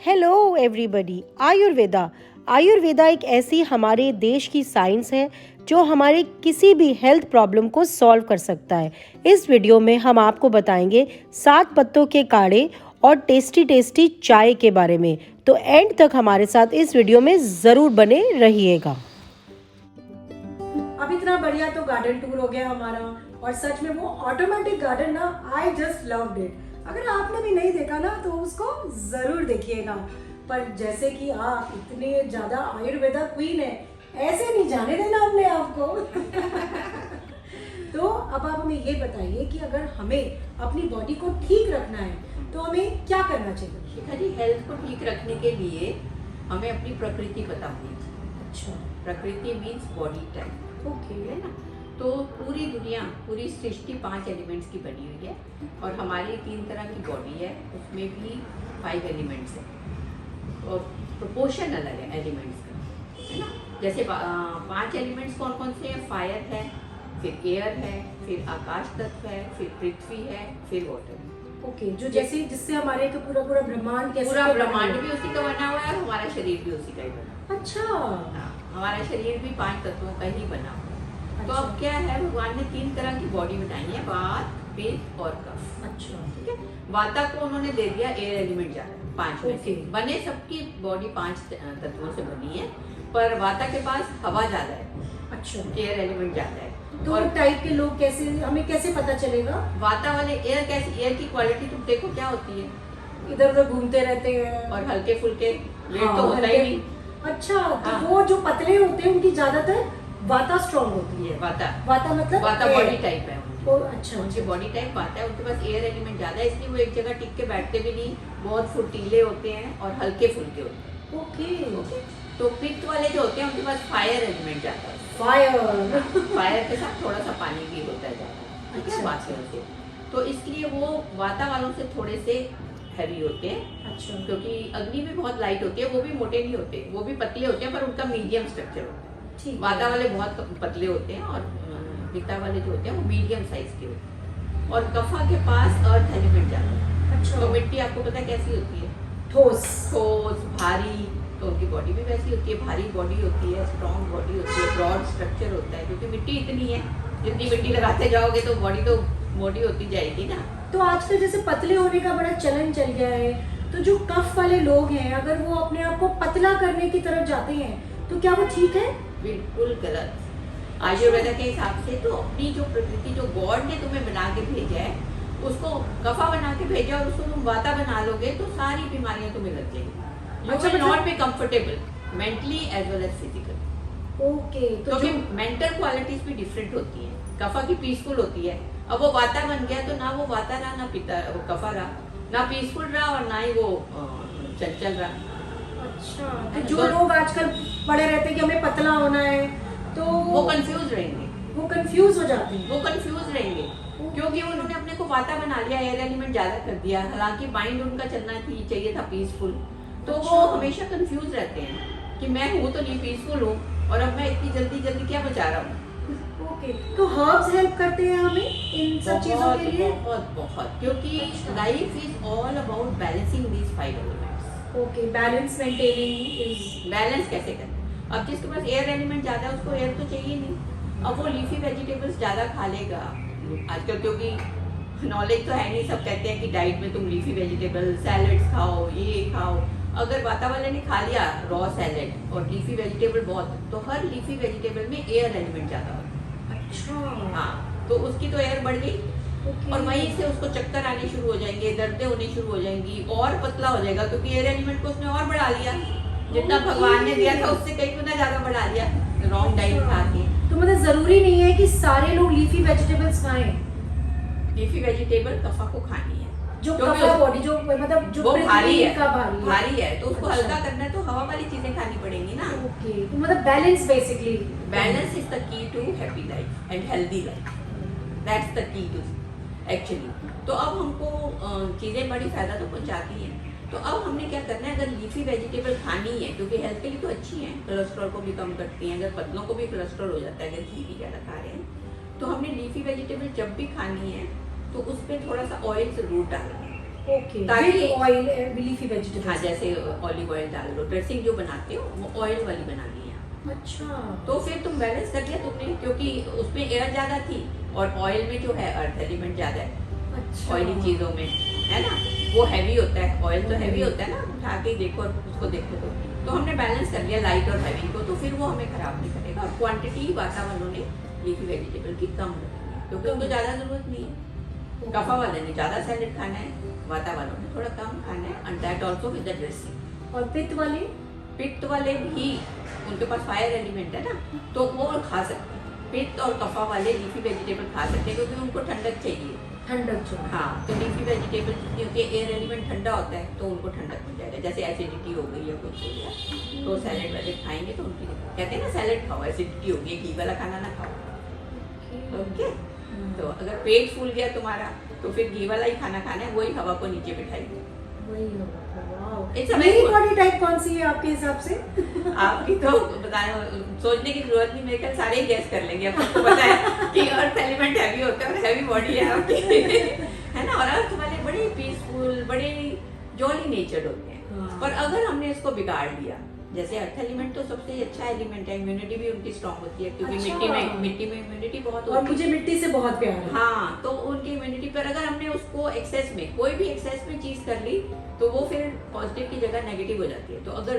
Hello everybody. Ayurveda Ayurveda एक ऐसी हमारे देश की साइंस है जो हमारे किसी भी हेल्थ प्रॉब्लम को सॉल्व कर सकता है। इस वीडियो में हम आपको बताएंगे 7 पत्तों के काढ़े और टेस्टी टेस्टी चाय के बारे में, तो एंड तक हमारे साथ इस वीडियो में ज़रूर बने रहिएगा। अब इतना बढ़िया तो गार्डन टूर हो गया हमारा, और सच में वो ऑटोमेटिक गार्डन ना, आई जस्ट लव्ड इट। अगर आपने भी नहीं देखा ना तो उसको जरूर देखिएगा। पर जैसे कि आप इतने ज्यादा आयुर्वेदा क्वीन है, ऐसे नहीं जाने देना अपने आप को। तो अब आप हमें ये बताइए कि अगर हमें अपनी बॉडी को ठीक रखना है तो हमें क्या करना चाहिए? शिखा जी, हेल्थ को ठीक रखने के लिए हमें अपनी प्रकृति पता होनी चाहिए। अच्छा, प्रकृति मीन्स बॉडी टाइप, ओके है ना। तो पूरी दुनिया, पूरी सृष्टि 5 एलिमेंट्स की बनी हुई है, और हमारी 3 तरह की बॉडी है, उसमें भी 5 एलिमेंट्स है, और प्रोपोर्शन अलग है एलिमेंट्स का, है ना। जैसे 5 एलिमेंट्स कौन कौन से हैं? फायर है, फिर एयर है, फिर आकाश तत्व है, फिर पृथ्वी है, फिर वाटर है। ओके, जो जैसे जिससे हमारे का पूरा पूरा ब्रह्मांड कैसे पूरा बना ब्रह्मांड है? भी उसी का बना हुआ है, और हमारा शरीर भी उसी का ही बना हुआ है। अच्छा, हाँ, हमारा शरीर भी 5 तत्वों का ही बना हुआ है। तो अच्छा। अब क्या है, भगवान ने 3 तरह की बॉडी बनाई है, वात, पित्त और कफ। अच्छा, ठीक है। वाता को उन्होंने दे दिया एयर एलिमेंट ज्यादा, 5 में से। Okay. बने सबकी बॉडी 5 तत्वों से बनी है, पर वाता के पास हवा ज्यादा है, अच्छा। एयर एलिमेंट ज्यादा है। तो और टाइप के लोग कैसे, हमें कैसे पता चलेगा? वाता वाले एयर कैसे, एयर की क्वालिटी तुम देखो क्या होती है, इधर उधर घूमते रहते हैं और हल्के फुल्के वेट हाँ, तो होता ही नहीं। अच्छा, तो हाँ। वो जो पतले होते हैं उनकी ज्यादातर वाता स्ट्रॉन्ग होती है। वाता मतलब वाता air। बॉडी टाइप है उनकी। ओ, अच्छा उनकी अच्छा। बॉडी टाइप आता है, उनके पास एयर एलिमेंट ज्यादा है, इसलिए वो एक जगह टिक के बैठते भी नहीं, बहुत फुर्तीले होते हैं और हल्के फुल्के होते हैं। ओके, तो पित्त वाले जो होते हैं उनके पास फायर एलिमेंट ज्यादा है, फायर। फायर के साथ थोड़ा सा पानी भी होता है ज्यादा, ठीक है, अच्छा। वातियों से। तो इसलिए वो वाता वालों से थोड़े से हैवी होते हैं, अच्छा, क्योंकि अग्नि भी बहुत लाइट होती है, वो भी मोटे नहीं होते, वो भी पतले होते हैं, पर उनका मीडियम स्ट्रक्चर होता है। ठीक है। वाता वाले बहुत पतले होते हैं, और पित्ता वाले जो होते हैं वो मीडियम साइज के होते हैं। और कफा के पास अर्थ एलिमेंट ज्यादा है। अच्छा, तो मिट्टी आपको पता है कैसी होती है? ठोस। ठोस, भारी। तो उनकी बॉडी भी वैसी होती है, भारी बॉडी होती है, स्ट्रॉन्ग बॉडी होती है, ब्रॉड स्ट्रक्चर होता है, क्योंकि मिट्टी इतनी है, जितनी मिट्टी लगाते जाओगे तो बॉडी तो मोटी होती जाएगी ना। तो आजकल जैसे पतले होने का बड़ा चलन चल गया है, तो जो कफ वाले लोग हैं अगर वो अपने आप को पतला करने की तरफ जाते हैं तो क्या वो ठीक है? बिल्कुल गलत। आयुर्वेदा के हिसाब से तो अपनी जो प्रकृति, जो गॉड ने तुम्हें बना के भेजा है, उसको कफा बना के भेजा और उसको तुम वाता बना लोगे तो सारी बीमारियां तुम्हें लग जाएंगी। यू अच्छा, विल मतलब- not be comfortable mentally as well as physically, okay, तो क्योंकि जो मेंटल क्वालिटीज भी डिफरेंट होती हैं। कफा की पीसफुल होती है, अब वो वाता बन गया तो ना वो वाता रहा, ना पिता, वो कफा रहा, ना पीसफुल रहा और ना ही वो चंचल रहा। अच्छा, तो जो लोग आजकल पड़े रहते हैं कि हमें पतला होना है तो वो कंफ्यूज रहेंगे, वो कंफ्यूज हो जाते हैं। वो कंफ्यूज रहेंगे, क्योंकि उन्होंने अपने को वाता बना लिया, एयर एलिमेंट ज्यादा कर दिया, हालांकि माइंड उनका चलना चाहिए था पीसफुल। तो वो अच्छा। हमेशा कंफ्यूज रहते हैं कि मैं हूँ तो नहीं, पीसफुल हूँ, और अब मैं इतनी जल्दी जल्दी क्या बचा रहा हूँ। ओके, तो हर्ब्स हेल्प करते हैं हमें इन सब चीजों के लिए? बहुत बहुत, क्योंकि अच्छा। Life is all about balancing these 5 elements. Okay, balance maintaining is. Balance कैसे करें? अब जिसके पास एयर एलिमेंट ज्यादा है उसको एयर तो चाहिए नहीं, अब वो लीफी वेजिटेबल्स ज्यादा खा लेगा आजकल, क्योंकि नॉलेज तो है नहीं, सब कहते हैं कि डाइट में तुम लीफी वेजिटेबल सैलेड्स खाओ, ये खाओ। अगर वाता वाले ने खा लिया रॉ सैलेड और लीफी वेजिटेबल बहुत, तो हर लीफी वेजिटेबल में एयर एलिमेंट ज्यादा होता है। अच्छा, हाँ, तो उसकी तो एयर बढ़ गई, ओके। और वहीं से उसको चक्कर आने शुरू हो जाएंगे, दर्दें होनी शुरू हो जाएंगी, और पतला हो जाएगा, क्योंकि एयर एलिमेंट को उसने और बढ़ा लिया, जितना भगवान ने दिया था उससे कई गुना ज्यादा बढ़ा लिया रॉन्ग डाइट खा के। तो मतलब जरूरी नहीं है कि सारे लोग लीफी वेजिटेबल्स खाएं, लीफी वेजिटेबल कफा को खानी है, जो क्योंकि कफा उस- बॉडी जो मतलब जो वो भारी पृथ्वी है, का भारी है। भारी है, तो उसको अच्छा। हल्का करना है तो हवा वाली चीजें खानी पड़ेंगी ना। ओके, तो मतलब balance basically. Balance is the key to happy life and healthy life, that's the key to actually. तो अब हमको चीजें बड़ी फायदा तो पहुंचाती हैं, तो अब हमने क्या करना है, अगर लीफी वेजिटेबल खानी है, क्योंकि हेल्थ के लिए तो अच्छी है, कोलेस्ट्रॉल को भी कम करती हैं, अगर पतलों को भी कोलेस्ट्रॉल हो जाता है अगर घी भी ज़्यादा खा रहे हैं, तो हमने लीफी वेजिटेबल जब भी खानी है तो उस पर थोड़ा सा ऑयल जरूर डालना है। ओके, ताकि विद ऑयल लीफी वेजिटेबल्स। हाँ, जैसे ऑलिव ऑयल डाल दो, ड्रेसिंग जो बनाते हो वो ऑयल वाली बनानी है। अच्छा, तो फिर तुम बैलेंस कर लिया तुमने, क्योंकि उसमें एयर ज्यादा थी और ऑयल में जो है अर्थ एलिमेंट ज्यादा है। अच्छा, ऑयली चीजों में है ना, वो हैवी होता है, ऑयल तो हैवी होता है ना, उठा के देखो और उसको देखो तो हमने बैलेंस कर लिया लाइट और हैवी को, तो फिर वो हमें खराब नहीं करेगा। और क्वांटिटी वातावरण ने लीफी वेजिटेबल की कम रखनी है, क्योंकि उनको ज्यादा जरूरत नहीं है। कफा वाले ने ज्यादा सैलेड खाना है, वातावरण ने थोड़ा कम खाना है, and that also with the dressing. और पित्त वाले भी, उनके पास फायर एलिमेंट है ना, तो वो खा सकते हैं। पित्त और कफा वाले लीफी वेजिटेबल खा सकते हैं, क्योंकि उनको ठंडक चाहिए। ठंडक जो, हाँ, तो लीफी वेजिटेबल क्योंकि एयर एलिमेंट ठंडा होता है, तो उनको ठंडक मिल जाएगा। जैसे एसिडिटी हो गई या कुछ हो गया, तो सैलेड वाले खाएंगे तो उनकी, कहते हैं ना सैलेड खाओ, एसिडिटी हो गई, घी वाला खाना ना खाओ। ओके, तो अगर पेट फूल गया तुम्हारा तो फिर घी वाला ही खाना खाना है, वही हवा को नीचे बिठाएगी। वही होगा। It's a मेरी very बॉडी टाइप कौन सी है आपके हिसाब से? आपकी तो सोचने की जरूरत नहीं, मेरे ख्याल सारे ही गैस कर लेंगे। अब आपको पता है कि अर्थ एलिमेंट हैवी होता है और हैवी बॉडी है आपकी है ना। और अर्थ वाले बड़े पीसफुल, बड़े जॉली नेचर्ड होते हैं। हाँ। पर अगर हमने इसको बिगाड़ दिया, जैसे अर्थ एलिमेंट तो सबसे अच्छा एलिमेंट है, इम्यूनिटी भी उनकी स्ट्रांग होती है, क्योंकि अच्छा। मिट्टी में इम्यूनिटी बहुत और होती मुझे मिट्टी से बहुत प्यार है। हाँ, तो उनकी इम्यूनिटी पर अगर हमने उसको एक्सेस में, कोई भी एक्सेस में चीज कर ली, तो वो फिर पॉजिटिव की जगह नेगेटिव हो जाती है। तो अगर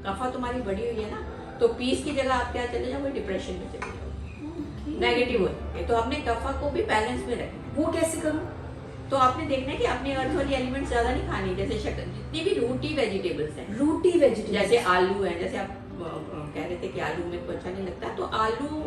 कफा तुम्हारी बढ़ी हुई है ना, तो पीस की जगह आप क्या चले जाओ, डिप्रेशन में चले जाओ, नेगेटिव हो जाएंगे। तो हमने कफा को भी बैलेंस में रखना है। वो कैसे करूँ? तो आपने देखना है कि आपने अर्थ वाली एलिमेंट्स ज्यादा नहीं खानी, जैसे शक्कर, जितनी भी रूटी वेजिटेबल्स हैं, रूटी वेजिटेबल, जैसे आलू है, जैसे आप कह रहे थे कि आलू मेरे को अच्छा नहीं लगता, तो आलू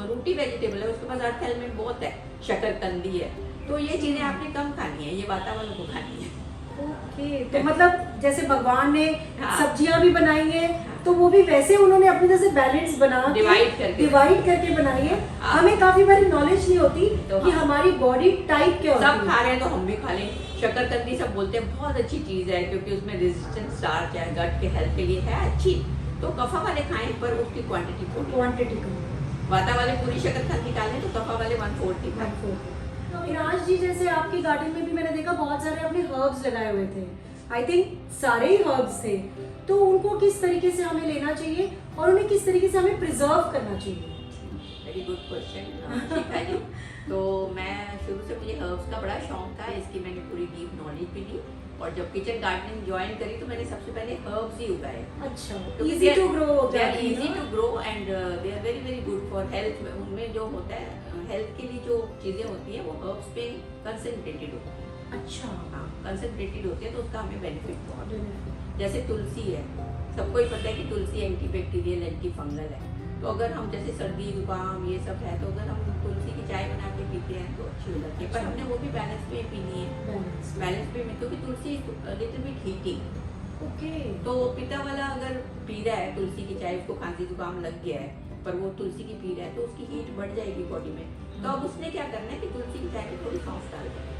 रूटी वेजिटेबल है, उसके पास अर्थ एलिमेंट बहुत है, शकरकंदी है, तो ये चीजें आपने कम खानी है, ये वातावरण को खानी है। ओके, तो मतलब जैसे भगवान ने हाँ। सब्जियां भी बनाई है, तो वो भी वैसे उन्होंने अपने जैसे बैलेंस बना के डिवाइड करके बनाई है। हाँ। हमें काफी बारी नॉलेज नहीं होती तो कि हाँ। हमारी बॉडी टाइप क्या होती सब है। खा रहे हैं तो हम भी खा लें। शकरकंदी सब बोलते हैं बहुत अच्छी चीज है, क्योंकि उसमें रेजिस्टेंस स्टार्च है, गट के हेल्थ के लिए है अच्छी, तो कफा वाले खाएं, पर उसकी क्वांटिटी थोड़ी। क्वांटिटी कम। वाता वाले पूरी शकरकंदी खा लें, तो कफा वाले 1/4 ही खाएं। तो विराज जी, जैसे आपकी गार्डन में भी मैंने देखा बहुत सारे आपने हर्ब्स लगाए हुए थे, आई थिंक सारे ही हर्ब्स थे, तो उनको किस तरीके से हमें लेना चाहिए और उन्हें किस तरीके से हमें प्रिजर्व करना चाहिए? वेरी गुड क्वेश्चन शिखा जी। तो मैं शुरू से, मुझे हर्ब्स का बड़ा शौक था, इसकी मैंने पूरी डीप नॉलेज भी ली, और जब किचन गार्डनिंग ज्वाइन करी तो मैंने सबसे पहले हर्ब्स ही उगाए। अच्छा, क्योंकि easy to grow they are easy to grow and they are very very good for health. उनमें जो होता है हेल्थ के लिए जो चीजें होती हैं वो हर्ब्स पे कंसंट्रेटेड होती है। अच्छा, हाँ, कंसंट्रेटेड होती है, तो उसका हमें बेनिफिट बहुत है। जैसे तुलसी है, सबको ही पता है कि तुलसी एंटी बैक्टीरियल, एंटी फंगल है, तो अगर हम जैसे सर्दी जुकाम ये सब है, तो अगर हम तुलसी की चाय बना के पीते हैं तो अच्छी हो जाती है, पर हमने वो भी बैलेंस में पीनी है, बैलेंस में, क्योंकि तुलसी लिटिल बिट हीटिंग। ओके, तो पिता वाला अगर पी रहा है तुलसी की चाय, उसको खांसी जुकाम लग गया है, पर वो तुलसी की पी रहा है, तो उसकी हीट बढ़ जाएगी बॉडी में। तो अब उसने क्या करना है कि तुलसी की चाय में थोड़ी सौंफ डाल देना,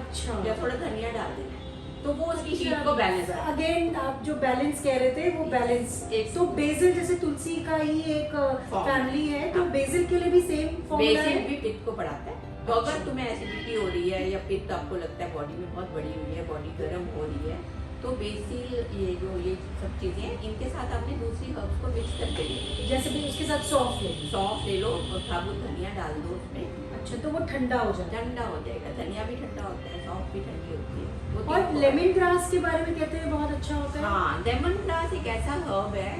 अच्छा, या थोड़ा धनिया डाल देना है, तो वो उसकी हीट को बैलेंस है। अगेन आप जो बैलेंस कह रहे थे वो बैलेंस, तो बेसिल जैसे तुलसी का ही एक फैमिली है, तो बेसिल के लिए भी सेम फॉर्मूला बेसिल है? भी पित्त को बढ़ाता है। तो अगर तुम्हें एसिडिटी हो रही है या पित्त आपको लगता है बॉडी में बहुत बढ़ी हुई है, बॉडी गर्म हो रही है, तो बेसिल, ये सब चीजें हैं, इनके साथ आपने दूसरी हर्ब्स को मिक्स करके ले, जैसे भी उसके साथ सौंफ ले, सौंफ ले लो और साबुत धनिया डाल दो उसमें, अच्छा, तो वो ठंडा हो जाता ठंडा हो जाएगा। धनिया भी ठंडा होता है, सौंफ भी ठंडी होती है। है। वो और तीन- लेमन ग्रास के बारे में कहते हैं बहुत अच्छा होता है। हाँ, लेमन ग्रास एक ऐसा हर्ब है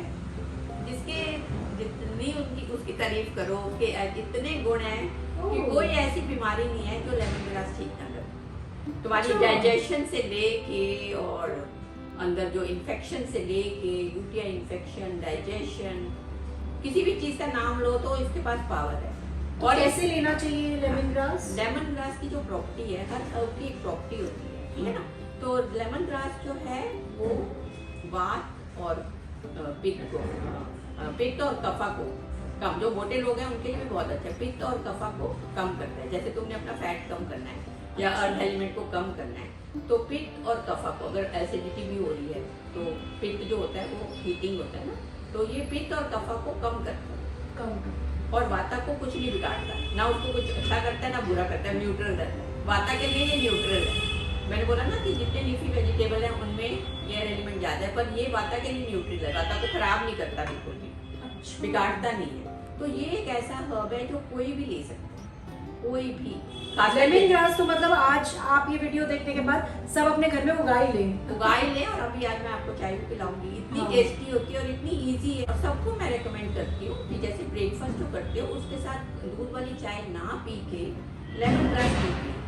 जिसके जितनी उसकी तारीफ करो, उसके इतने गुण हैं कि कोई ऐसी बीमारी नहीं है जो लेमन ग्रास ठीक ना करे। तुम्हारी अच्छा। डाइजेशन से लेके और अंदर जो इन्फेक्शन से लेके, यूटिया इन्फेक्शन, डाइजेशन, किसी भी चीज का नाम लो तो इसके पास पावर है। तो और कैसे लेना चाहिए लेमन ग्रास? लेमन ग्रास की जो प्रॉपर्टी है, हर हर्ब की एक प्रॉपर्टी होती है, ठीक है ना। तो लेमन ग्रास जो है वो वात और पित्त और कफा को कम, जो मोटे लोग हैं उनके लिए भी बहुत अच्छा है, पित्त और कफा को कम करता है। जैसे तुमने अपना फैट कम करना है या अर्थ एलिमेंट को कम करना है, तो पित्त और कफा को, अगर एसिडिटी भी हो रही है तो पित्त जो होता है वो हीटिंग होता है ना, तो ये पित्त और कफा को कम करता है, कम। और वाता को कुछ नहीं बिगाड़ता, ना उसको कुछ अच्छा करता है ना बुरा करता है, न्यूट्रल रहता है। वाता के लिए ये न्यूट्रल है, मैंने बोला ना कि जितने लीफी वेजिटेबल हैं उनमें एयर एलिमेंट ज़्यादा है, पर ये वाता के लिए न्यूट्री लगाता, को खराब नहीं करता बिल्कुल भी, अच्छा। बिगाड़ता नहीं है। तो ये एक ऐसा हर्ब है जो कोई भी ले सकता है, कोई भी। लेमन ग्रास तो मतलब आज आप ये वीडियो देखने के बाद सब अपने घर में उगा ही लें। उगा ही लें। और अभी आज मैं आपको चाय भी पिलाऊंगी, इतनी हाँ। टेस्टी होती है और इतनी इजी है। और सबको मैं रेकमेंड करती हूँ कि जैसे ब्रेकफास्ट जो करते हो उसके साथ दूध वाली चाय ना पी के लेमन ग्रास पीजिए।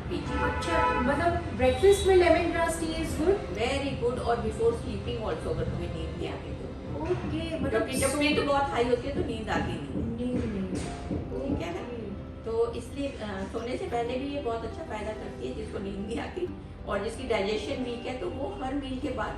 अच्छा, मतलब ब्रेकफास्ट में lemon grass tea is good. Very good. और बिफोर स्लीपिंग ऑल्सो, अगर तुम्हें नींद नहीं आती तो, ओके, मतलब क्योंकि जब नींद बहुत हाई होती है तो नींद आती नहीं, नहीं। ठीक है ना। तो इसलिए सोने से पहले भी ये बहुत अच्छा फायदा करती है जिसको नींद नहीं आती, और जिसकी डाइजेशन वीक है तो वो हर मील के बाद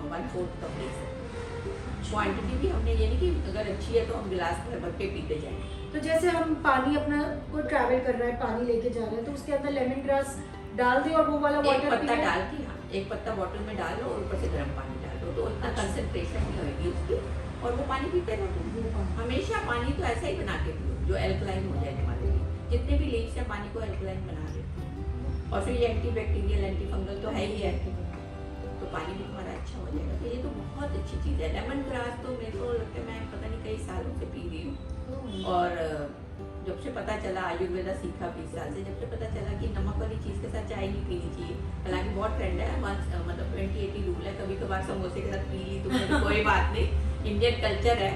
1/4 कप ले सकते हैं। क्वांटिटी भी हमने ये नहीं कि अगर अच्छी है तो हम गिलास भर भर के पीते जाएं। तो जैसे हम पानी अपना कोई ट्रैवल कर रहा है, पानी लेके जा रहे हैं, तो उसके अंदर लेमन ग्रास डाल दे और वो वाला एक वाटर पत्ता डाल के, हाँ, एक पत्ता बॉटल में डालो और ऊपर से गर्म पानी डालो, तो उतना कंसंट्रेशन नहीं होगी उसकी, और वो पानी पीते रहो। हमेशा पानी तो ऐसा ही बना के पियो जो एल्कलाइन हो जाए हमारे लिए। जितने भी लीव्स हैं पानी को एल्कलाइन बना देते हैं, और फिर ये एंटी बैक्टीरियल एंटी फंगल तो है ही है, तो पानी भी हमारा अच्छा हो जाएगा। तो ये तो बहुत अच्छी चीज़ है लेमन ग्रास। तो मेरे को लगता है मैं पता नहीं कई सालों से पी रही हूँ, और जब से पता चला, आयुर्वेदा सीखा 20 साल से, जब से पता चला कि नमक वाली चीज़ के साथ चाय नहीं पीनी चाहिए। हालांकि बहुत ट्रेंड है, मतलब 20-80 रूल है, कभी कभार समोसे के साथ पी ली तो कोई बात नहीं, इंडियन कल्चर है।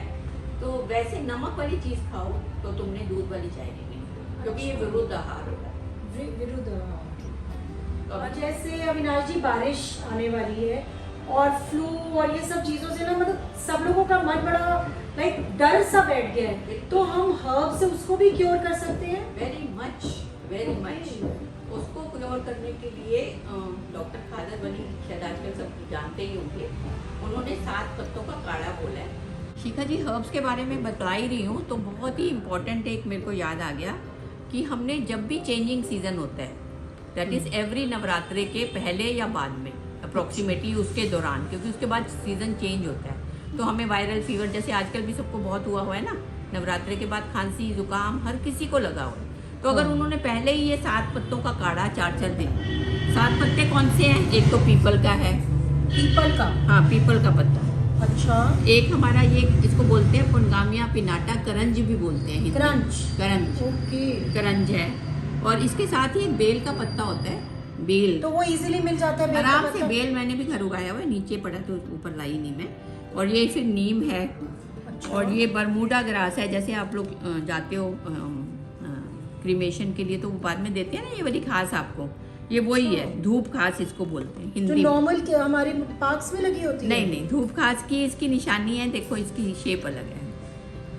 तो वैसे नमक वाली चीज़ खाओ तो तुमने दूध वाली चाय नहीं पीनी, क्योंकि ये विरुद्ध आहार होता है। विरुद्ध। तो और जैसे अविनाश जी बारिश आने वाली है और फ्लू और ये सब चीज़ों से ना, मतलब सब लोगों का मन बड़ा लाइक डर सा बैठ गया है, तो हम हर्ब से उसको भी क्योर कर सकते हैं। Very much. उसको क्योर करने के लिए डॉक्टर खादर वली, शायद आजकल सब जानते ही होंगे, उन्होंने 7 पत्तों का काढ़ा बोला है। शिखा जी हर्ब्स के बारे में बता ही रही हूँ, तो बहुत ही इम्पोर्टेंट एक मेरे को याद आ गया कि हमने जब भी चेंजिंग सीजन होता है, दैट इज़ एवरी नवरात्रे के पहले या बाद में, अप्रोक्सीमेटली उसके दौरान, क्योंकि उसके बाद सीज़न चेंज होता है, तो हमें वायरल फीवर जैसे आजकल भी सबको बहुत हुआ है ना, नवरात्रे के बाद खांसी जुकाम हर किसी को लगा हुआ है। तो अगर उन्होंने पहले ही ये 7 पत्तों का काढ़ा 4-4 दिन, 7 पत्ते कौन से हैं? एक तो पीपल का है, पीपल का, हाँ पीपल का पत्ता। अच्छा। एक हमारा ये इसको बोलते हैं पुनगामिया पिनाटा, करंज भी बोलते हैं, करंज, ओके, करंज है। और इसके साथ ही एक बेल का पत्ता होता है, बेल, तो वो इजीली मिल जाता है बेल का आराम से। पत्ता? बेल मैंने भी घर उगाया हुआ है, नीचे पड़ा तो ऊपर लाई नहीं मैं। और ये फिर नीम है, अच्छा। और ये बरमूडा ग्रास है। जैसे आप लोग जाते हो क्रीमेशन के लिए तो वो बाद में देते हैं ना ये वाली घास आपको, ये वही है, धूप घास इसको बोलते हैं जो हिंदी में। नॉर्मल के हमारे पार्क्स में लगी होती है? नहीं नहीं, धूप घास की इसकी निशानी है, देखो इसकी शेप अलग है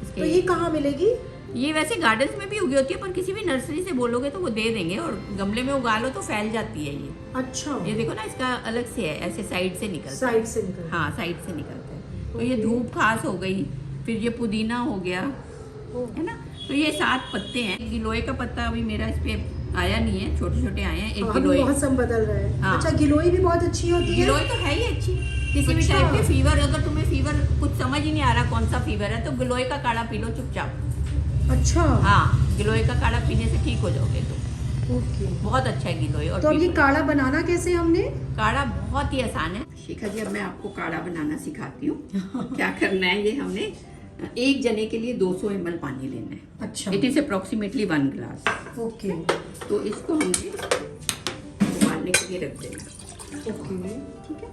इसके। तो ये कहाँ मिलेगी? ये वैसे गार्डन्स में भी उगी होती है, पर किसी भी नर्सरी से बोलोगे तो वो दे देंगे, और गमले में उगा लो तो फैल जाती है ये। अच्छा, ये देखो ना, इसका अलग से है, ऐसे साइड से निकलता है। साइड से निकल। हाँ, साइड से निकलता है। तो ये धूप घास हो गई, फिर ये पुदीना हो गया, है ना। तो ये 7 पत्ते हैं। गिलोय का पत्ता अभी मेरा इस पे आया नहीं है, छोटे छोटे आए हैं। एक हाँ, गिलोय, मौसम बदल रहा है। हाँ। अच्छा, गिलोई भी बहुत अच्छी होती है। गिलोय तो है ही अच्छी, किसी भी अच्छा। टाइप के फीवर, अगर तुम्हें फीवर कुछ समझ ही नहीं आ रहा कौन सा फीवर है, तो गिलोय का काढ़ा पी लो चुपचाप। अच्छा, हाँ, गिलोय का काढ़ा पीने से ठीक हो जाओगे तुम। ओके। बहुत अच्छा है गिलोय। और तो अब ये पीपल। काढ़ा बनाना कैसे हमने? काढ़ा बहुत ही आसान है शिखा जी, अब मैं आपको काढ़ा बनाना सिखाती हूँ। क्या करना है, ये हमने एक जने के लिए 200 ml पानी लेना है। अच्छा, it is approximately 1 glass. Okay तो इसको हमने उबालने के लिए रख देना। ओके, ठीक है।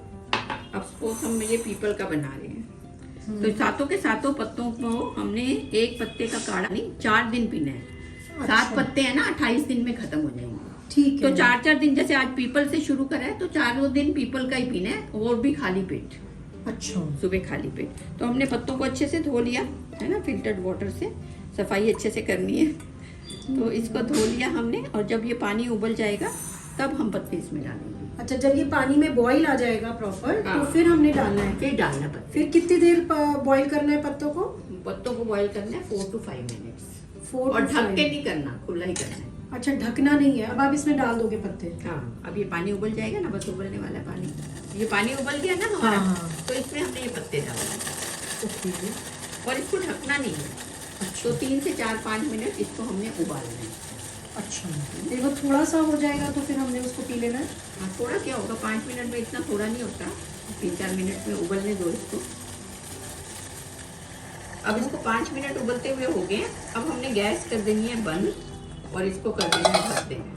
अब सपोज हम ये पीपल का बना रहे हैं, तो सातों के सातों पत्तों को हमने एक पत्ते का काढ़ा नहीं 4 दिन पीना है। 7 पत्ते हैं ना, 28 दिन में खत्म हो जाएंगे। ठीक तो है। 4-4 दिन, जैसे आज पीपल से शुरू करा है तो 4 दिन पीपल का ही पीना है, और भी खाली पेट, अच्छा, सुबह खाली पेट। तो हमने पत्तों को अच्छे से धो लिया है ना, फिल्टर्ड वाटर से सफाई अच्छे से करनी है। तो इसको धो लिया हमने, और जब ये पानी उबल जाएगा तब हम पत्ते इसमें डालेंगे। अच्छा, जब ये पानी में बॉईल आ जाएगा प्रॉपर, हाँ। तो फिर हमने डालना है। फिर डालना पत्ते। फिर कितनी देर बॉईल करना है पत्तों को? पत्तों को बॉईल करना है 4 to 5 मिनट्स। 4 और to ढक 5 के नहीं करना, खुला ही करना है। अच्छा, ढकना नहीं है। अब आप इसमें डाल दोगे पत्ते? हाँ, अब ये पानी उबल जाएगा ना, बस उबलने वाला है पानी। ये पानी उबल गया ना हमारा, हाँ। तो इसमें हमने ये पत्ते डालना है, ओके, और इसको ढकना नहीं है। तो 3 से 4-5 मिनट इसको हमने उबालना है। अच्छा, एक बार थोड़ा सा हो जाएगा तो फिर हमने उसको पी लेना है। हाँ, थोड़ा क्या होगा, 5 मिनट में इतना थोड़ा नहीं होता, 3-4 मिनट में उबलने दो इसको। अब इसको 5 मिनट उबलते हुए हो गए। अब हमने गैस कर देनी है बंद और इसको कर देना है ढक देना।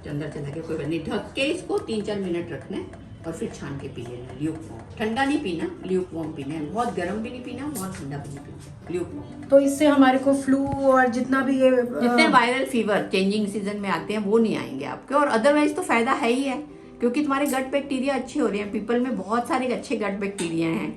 अंदर चला गया, कोई बात नहीं। ढक के इसको 3-4 मिनट रखना है और फिर छान के पी लेना। ल्यूक वार्म, ठंडा नहीं पीना, ल्यूक वार्म पीना है। बहुत गर्म भी नहीं पीना, बहुत ठंडा भी नहीं पीना, ल्यूक वार्म। तो इससे हमारे को फ्लू और जितना भी ये जितने वायरल फीवर चेंजिंग सीजन में आते हैं वो नहीं आएंगे आपके, और अदरवाइज तो फायदा है ही है, क्योंकि तुम्हारे गट बैक्टीरिया अच्छे हो रहे हैं। पीपल में बहुत सारे अच्छे गट बैक्टीरिया हैं,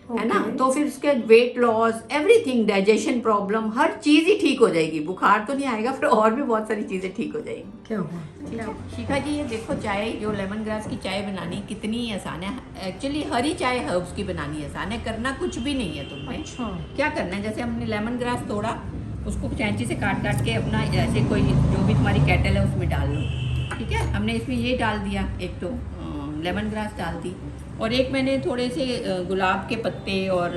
है ना। तो फिर उसके weight loss, everything, digestion problem, हर चीज ही ठीक हो जाएगी। बुखार तो नहीं आएगा, फिर और भी बहुत सारी चीजें ठीक हो जाएगी। क्या हुआ? ठीक है शिखा जी, ये देखो चाय, जो लेमन ग्रास की चाय बनानी कितनी आसान है। एक्चुअली हरी चाय हर्ब्स की बनानी आसान है, करना कुछ भी नहीं है तुम्हें। अच्छा। क्या करना है, जैसे हमने लेमन ग्रास तोड़ा, उसको कैंची से काट काट के अपना ऐसे कोई जो भी तुम्हारी केटल है उसमें डाल लो। ठीक है, हमने इसमें ये डाल दिया, एक तो लेमन ग्रास डाल दी, और एक मैंने थोड़े से गुलाब के पत्ते और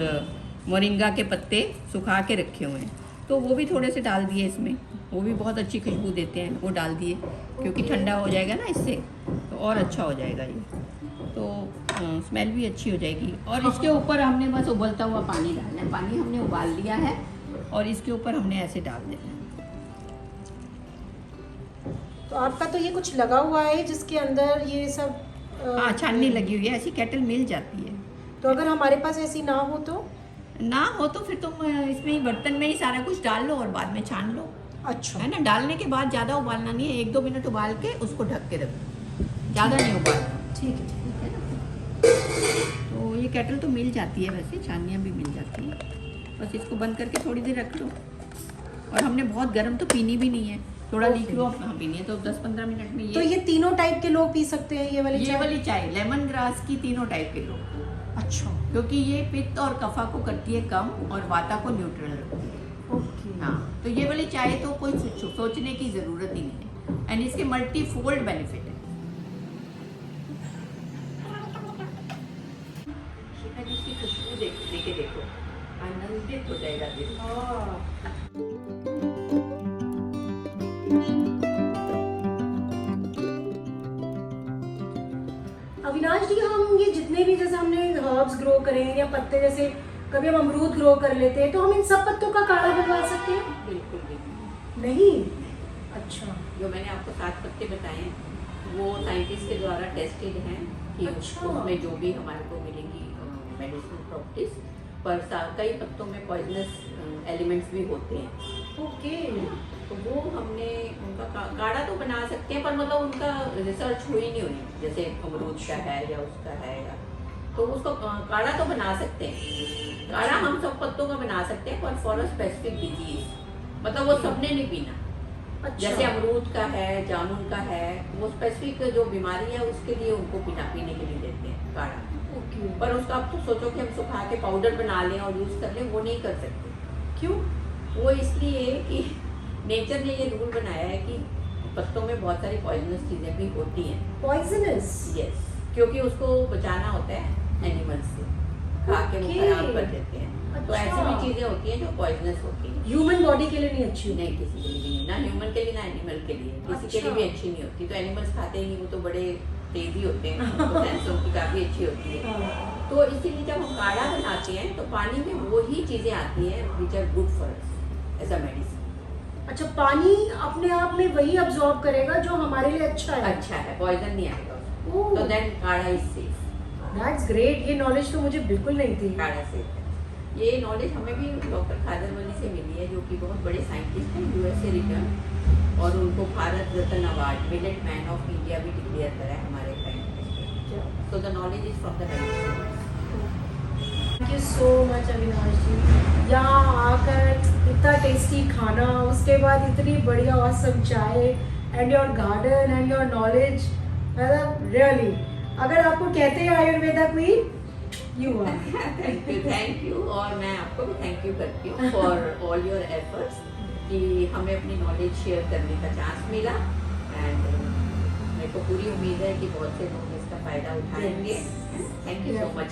मोरिंगा के पत्ते सुखा के रखे हुए हैं, तो वो भी थोड़े से डाल दिए इसमें। वो भी बहुत अच्छी खुशबू देते हैं, वो डाल दिए, क्योंकि ठंडा हो जाएगा ना इससे, तो और अच्छा हो जाएगा ये, तो स्मेल भी अच्छी हो जाएगी। और इसके ऊपर हमने बस उबलता हुआ पानी डालना है। पानी हमने उबाल लिया है और इसके ऊपर हमने ऐसे डाल देना है। तो आपका तो ये कुछ लगा हुआ है जिसके अंदर ये सब हाँ, छाननी लगी हुई है, ऐसी केटल मिल जाती है। तो अगर हमारे पास ऐसी ना हो तो? ना हो तो फिर तुम इसमें ही बर्तन में ही सारा कुछ डाल लो और बाद में छान लो, अच्छा। है ना। डालने के बाद ज़्यादा उबालना नहीं है, 1-2 मिनट उबाल के उसको ढक के रख दो, ज़्यादा नहीं उबालना। ठीक है, ठीक ठीक है ना। तो ये केटल तो मिल जाती है, वैसे छानियाँ भी मिल जाती हैं। बस इसको बंद करके थोड़ी देर रख लो, और हमने बहुत गर्म तो पीनी भी नहीं है, थोड़ा लीक लो हाँ पीनी है, तो 10-15 मिनट में तो ये तीनों टाइप के लोग पी सकते हैं ये वाली चाय लेमन ग्रास की, तीनों टाइप के लोग। अच्छा। क्योंकि ये पित्त और कफा को करती है कम और वाता को न्यूट्रल रखती है। ओके। हाँ, तो ये वाली चाय तो कोई सोचने की जरूरत ही नहीं है, एंड इसके मल्टी फोल्ड बेनिफिट है। शिखा जी की खुशबू देखे देखो, आनंदित हो जाएगा दिल। अविनाश जी, हम ये जितने भी जैसे हमने हर्ब्स ग्रो करे हैं या पत्ते, जैसे कभी हम अमरूद ग्रो कर लेते हैं, तो हम इन सब पत्तों का काढ़ा बनवा सकते हैं? बिल्कुल बिल्कुल नहीं। अच्छा। जो मैंने आपको 7 पत्ते बताए हैं, वो साइंटिस्ट के द्वारा टेस्टेड हैं कि अच्छा। उसमें जो भी हमारे को मिलेंगी मेडिसिनल प्रॉपर्टीज, पर कई पत्तों में पॉइजनस एलिमेंट्स भी होते हैं। ओके। तो वो हमने उनका काढ़ा तो बना सकते हैं, पर मतलब उनका रिसर्च हुई नहीं हुई, जैसे अमरूद का है या उसका है या, तो उसको काढ़ा तो बना सकते हैं। काढ़ा हम सब पत्तों का बना सकते हैं, पर फॉर अ स्पेसिफिक डिजीज, मतलब वो सबने नहीं पीना। अच्छा। जैसे अमरूद का है, जामुन का है, वो स्पेसिफिक जो बीमारी है उसके लिए उनको पीने के लिए देते हैं काढ़ा। ओके। पर उसका आप तो सोचो कि हम सुखा के पाउडर बना लें और यूज कर लें, वो नहीं कर सकते। क्यों? वो इसलिए कि नेचर ने ये रूल बनाया है कि पत्तों में बहुत सारी पॉइजनस चीजें भी होती हैं। पॉइजनस? यस, क्योंकि उसको बचाना होता है एनिमल्स से, खा के वो खराब कर देते हैं। तो ऐसी भी चीजें होती हैं जो पॉइजनस होती हैं। ह्यूमन बॉडी के लिए नहीं अच्छी होती? नहीं, किसी के लिए भी नहीं, ना ह्यूमन के लिए ना एनिमल के लिए, किसी के लिए भी अच्छी नहीं होती। तो एनिमल्स खाते ही नहीं, वो तो बड़े तेजी होते हैं, तो सेंस उनकी काफी अच्छी होती है। तो इसीलिए जब हम काढ़ा बनाते हैं तो पानी में वो ही चीजें आती हैं which are good for us as a medicine. अच्छा, पानी अपने आप में वही अब्सॉर्ब करेगा जो हमारे लिए अच्छा है? अच्छा है, पॉइजन नहीं आएगा उसमें। ओह। तो देन काढ़ा इज सेफ। दैट्स ग्रेट, ये नॉलेज तो मुझे बिल्कुल नहीं थी। काढ़ा सेफ है। ये नॉलेज हमें भी डॉक्टर खादरवली से मिली है, जो कि बहुत बड़े साइंटिस्ट हैं, यूएस से रिटर्न, और उनको Bharat Ratna award, millet man of India भी डिक्लेयर करा है हमारे साइंटिस्ट। तो the knowledge is from the medicine. Thank you so much Avinash ji, यहाँ आकर इतना टेस्टी खाना, उसके बाद इतनी बढ़िया ऑसम चाय, and your garden and your knowledge, मतलब रियली, अगर आपको कहते हैं Ayurveda queen, you are. Thank you. और मैं आपको भी थैंक यू करती हूँ फॉर ऑल योर एफर्ट्स, कि हमें अपनी नॉलेज शेयर करने का चांस मिला, एंड मेरे को पूरी उम्मीद है कि बहुत से लोग इसका फायदा उठाएंगे। Thank you so much.